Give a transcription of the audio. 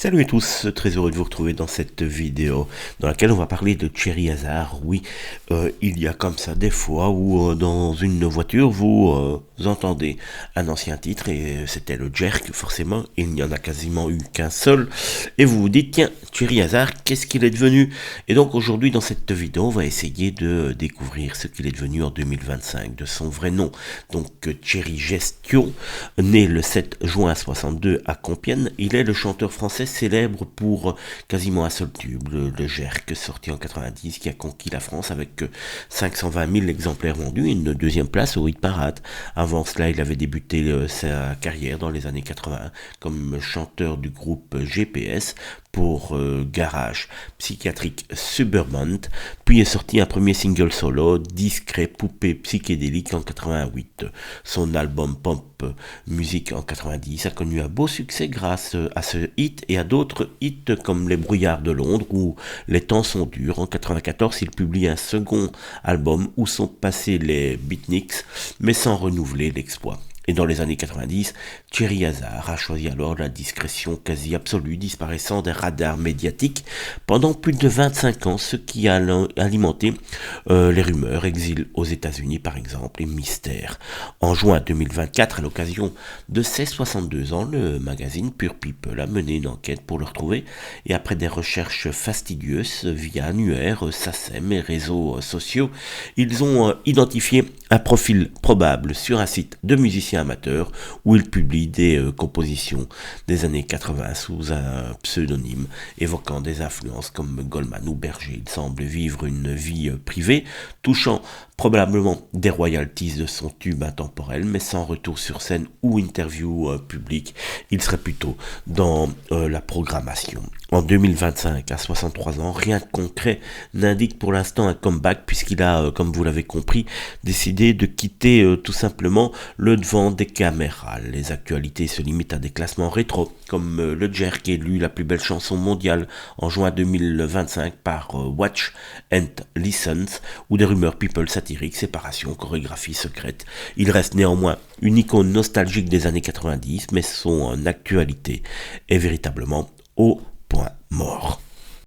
Salut à tous, très heureux de vous retrouver dans cette vidéo dans laquelle on va parler de Thierry Hazard. Oui, il y a comme ça des fois où dans une voiture vous entendez un ancien titre et c'était le Jerk forcément, il n'y en a quasiment eu qu'un seul et vous vous dites tiens, Thierry Hazard, qu'est-ce qu'il est devenu? Et donc aujourd'hui dans cette vidéo on va essayer de découvrir ce qu'il est devenu en 2025 de son vrai nom. Donc Thierry Gestion, né le 7 juin 62 à Compiègne, il est le chanteur français célèbre pour quasiment un seul tube, le Jerk, sorti en 90, qui a conquis la France avec 520 000 exemplaires vendus et une deuxième place au hit parade. Avant cela, il avait débuté sa carrière dans les années 80 comme chanteur du groupe GPS pour Garage Psychiatrique Suburban, puis est sorti un premier single solo, Discret Poupée Psychédélique en 88. Son album Pop Music en 90 a connu un beau succès grâce à ce hit et à d'autres hits comme Les Brouillards de Londres ou Les Temps sont durs. En 94, il publie un second album où sont passés les beatniks, mais sans renouveler l'exploit. Et dans les années 90, Thierry Hazard a choisi alors la discrétion quasi absolue, disparaissant des radars médiatiques pendant plus de 25 ans, ce qui a alimenté les rumeurs, exil aux États-Unis par exemple, et mystères. En juin 2024, à l'occasion de ses 62 ans, le magazine Pure People a mené une enquête pour le retrouver, et après des recherches fastidieuses via annuaires, SACEM et réseaux sociaux, ils ont identifié un profil probable sur un site de musiciens amateurs où il publie des compositions des années 80 sous un pseudonyme évoquant des influences comme Goldman ou Berger. Il semble vivre une vie privée touchant probablement des royalties de son tube intemporel, mais sans retour sur scène ou interview publique. Il serait plutôt dans la programmation. En 2025, à 63 ans, rien de concret n'indique pour l'instant un comeback puisqu'il a, comme vous l'avez compris, décidé de quitter tout simplement le devant des caméras. Les actualités se limitent à des classements rétro, comme le Jerk élu la plus belle chanson mondiale en juin 2025 par Watch and Listen, ou des rumeurs people satiriques, séparation, chorégraphie secrète. Il reste néanmoins une icône nostalgique des années 90, mais son actualité est véritablement au point mort.